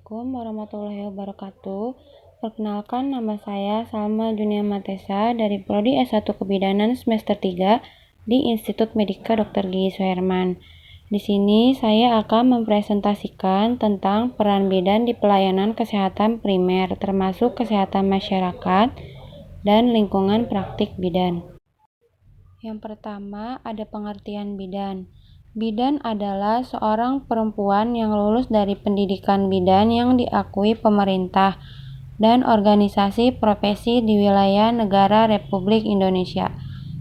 Assalamualaikum warahmatullahi wabarakatuh. Perkenalkan, nama saya Salma Junia Matesa dari Prodi S1 Kebidanan semester 3 di Institut Medika Dr. Gigi Suherman. Di sini saya akan mempresentasikan tentang peran bidan di pelayanan kesehatan primer, termasuk kesehatan masyarakat dan lingkungan praktik bidan. Yang pertama, ada pengertian bidan. Bidan adalah seorang perempuan yang lulus dari pendidikan bidan yang diakui pemerintah dan organisasi profesi di wilayah negara Republik Indonesia,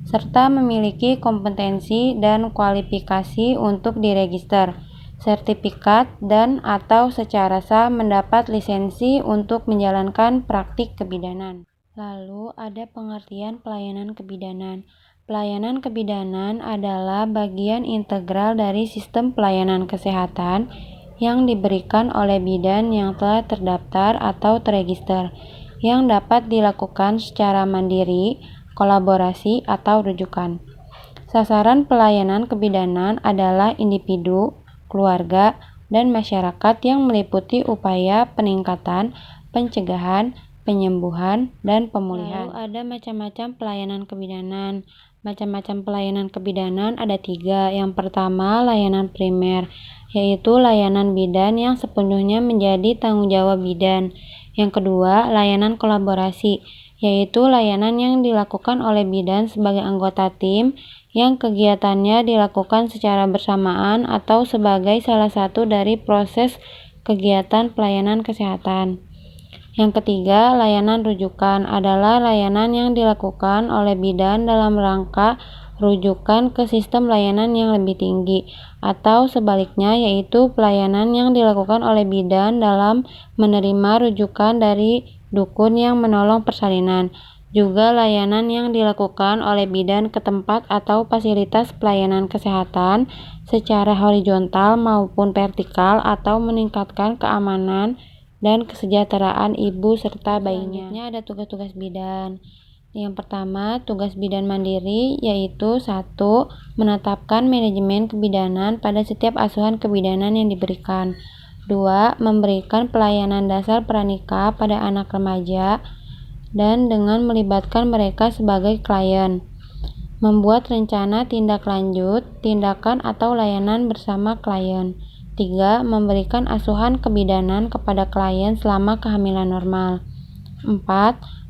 serta memiliki kompetensi dan kualifikasi untuk diregister, sertifikat, dan atau secara sah mendapat lisensi untuk menjalankan praktik kebidanan. Lalu ada pengertian pelayanan kebidanan. Pelayanan kebidanan adalah bagian integral dari sistem pelayanan kesehatan yang diberikan oleh bidan yang telah terdaftar atau terregister, yang dapat dilakukan secara mandiri, kolaborasi, atau rujukan. Sasaran pelayanan kebidanan adalah individu, keluarga, dan masyarakat yang meliputi upaya peningkatan, pencegahan, penyembuhan, dan pemulihan. Lalu ada macam-macam pelayanan kebidanan. Macam-macam pelayanan kebidanan ada 3. Yang pertama, layanan primer, yaitu layanan bidan yang sepenuhnya menjadi tanggung jawab bidan. Yang kedua, layanan kolaborasi, yaitu layanan yang dilakukan oleh bidan sebagai anggota tim yang kegiatannya dilakukan secara bersamaan atau sebagai salah satu dari proses kegiatan pelayanan kesehatan. Yang ketiga, layanan rujukan adalah layanan yang dilakukan oleh bidan dalam rangka rujukan ke sistem layanan yang lebih tinggi, atau sebaliknya, yaitu pelayanan yang dilakukan oleh bidan dalam menerima rujukan dari dukun yang menolong persalinan. Juga layanan yang dilakukan oleh bidan ke tempat atau fasilitas pelayanan kesehatan secara horizontal maupun vertikal atau meningkatkan keamanan dan kesejahteraan ibu serta bayinya. Selanjutnya ada tugas-tugas bidan. Yang pertama, tugas bidan mandiri, yaitu 1. Menetapkan manajemen kebidanan pada setiap asuhan kebidanan yang diberikan. 2. Memberikan pelayanan dasar pranikah pada anak remaja dan dengan melibatkan mereka sebagai klien. Membuat rencana tindak lanjut, tindakan atau layanan bersama klien. 3. Memberikan asuhan kebidanan kepada klien selama kehamilan normal. 4.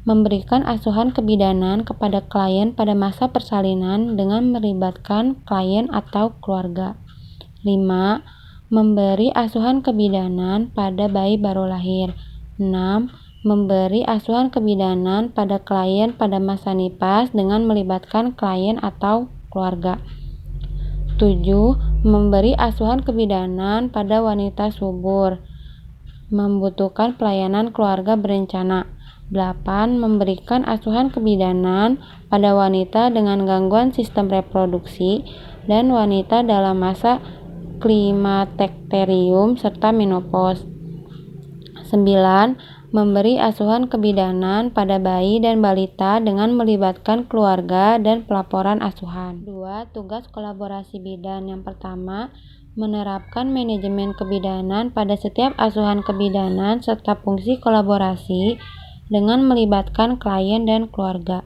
Memberikan asuhan kebidanan kepada klien pada masa persalinan dengan melibatkan klien atau keluarga. 5. Memberi asuhan kebidanan pada bayi baru lahir. 6. Memberi asuhan kebidanan pada klien pada masa nifas dengan melibatkan klien atau keluarga. 7. Memberi asuhan kebidanan pada wanita subur, membutuhkan pelayanan keluarga berencana. 8. Memberikan asuhan kebidanan pada wanita dengan gangguan sistem reproduksi dan wanita dalam masa klimakterium serta menopause. 9. Memberi asuhan kebidanan pada bayi dan balita dengan melibatkan keluarga dan pelaporan asuhan. 2. Tugas kolaborasi bidan. Yang pertama, menerapkan manajemen kebidanan pada setiap asuhan kebidanan serta fungsi kolaborasi dengan melibatkan klien dan keluarga.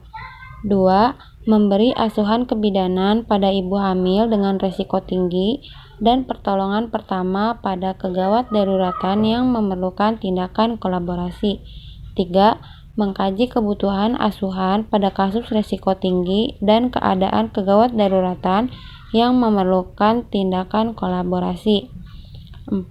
2. Memberi asuhan kebidanan pada ibu hamil dengan risiko tinggi dan pertolongan pertama pada kegawat daruratan yang memerlukan tindakan kolaborasi. 3. Mengkaji kebutuhan asuhan pada kasus risiko tinggi dan keadaan kegawat daruratan yang memerlukan tindakan kolaborasi. 4.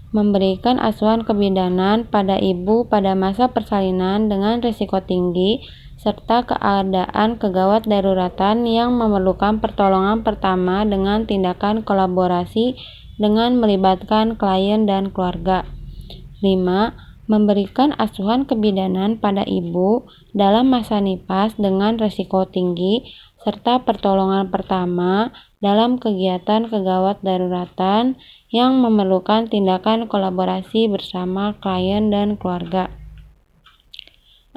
Memberikan asuhan kebidanan pada ibu pada masa persalinan dengan risiko tinggi serta keadaan kegawat daruratan yang memerlukan pertolongan pertama dengan tindakan kolaborasi dengan melibatkan klien dan keluarga. 5. Memberikan asuhan kebidanan pada ibu dalam masa nifas dengan risiko tinggi serta pertolongan pertama dalam kegiatan kegawat daruratan yang memerlukan tindakan kolaborasi bersama klien dan keluarga.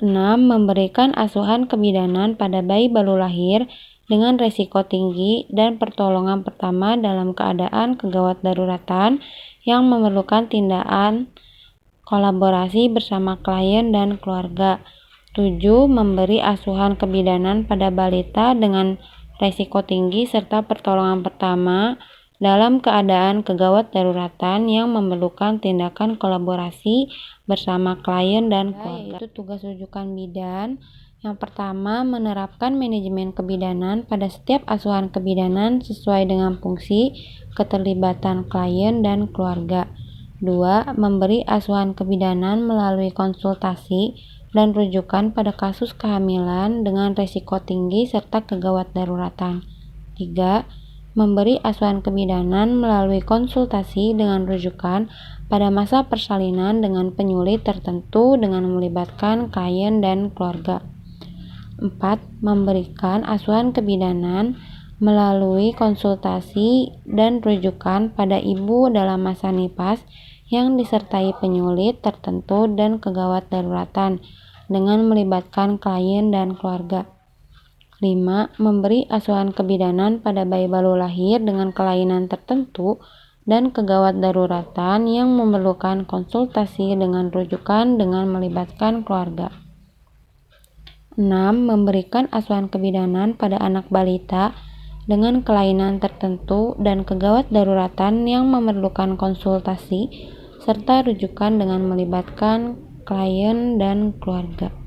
6. Memberikan asuhan kebidanan pada bayi baru lahir dengan risiko tinggi dan pertolongan pertama dalam keadaan kegawat daruratan yang memerlukan tindakan kolaborasi bersama klien dan keluarga. 7. Memberi asuhan kebidanan pada balita dengan resiko tinggi serta pertolongan pertama dalam keadaan kegawat daruratan yang memerlukan tindakan kolaborasi bersama klien dan keluarga. Yaitu tugas rujukan bidan. Yang pertama, menerapkan manajemen kebidanan pada setiap asuhan kebidanan sesuai dengan fungsi keterlibatan klien dan keluarga. 2. Memberi asuhan kebidanan melalui konsultasi dan rujukan pada kasus kehamilan dengan risiko tinggi serta kegawat daruratan. 3. Memberi asuhan kebidanan melalui konsultasi dengan rujukan pada masa persalinan dengan penyulit tertentu dengan melibatkan klien dan keluarga. 4. Memberikan asuhan kebidanan melalui konsultasi dan rujukan pada ibu dalam masa nifas yang disertai penyulit tertentu dan kegawat daruratan dengan melibatkan klien dan keluarga. 5. Memberi asuhan kebidanan pada bayi baru lahir dengan kelainan tertentu dan kegawat daruratan yang memerlukan konsultasi dengan rujukan dengan melibatkan keluarga. 6. Memberikan asuhan kebidanan pada anak balita dengan kelainan tertentu dan kegawat daruratan yang memerlukan konsultasi serta rujukan dengan melibatkan klien dan keluarga.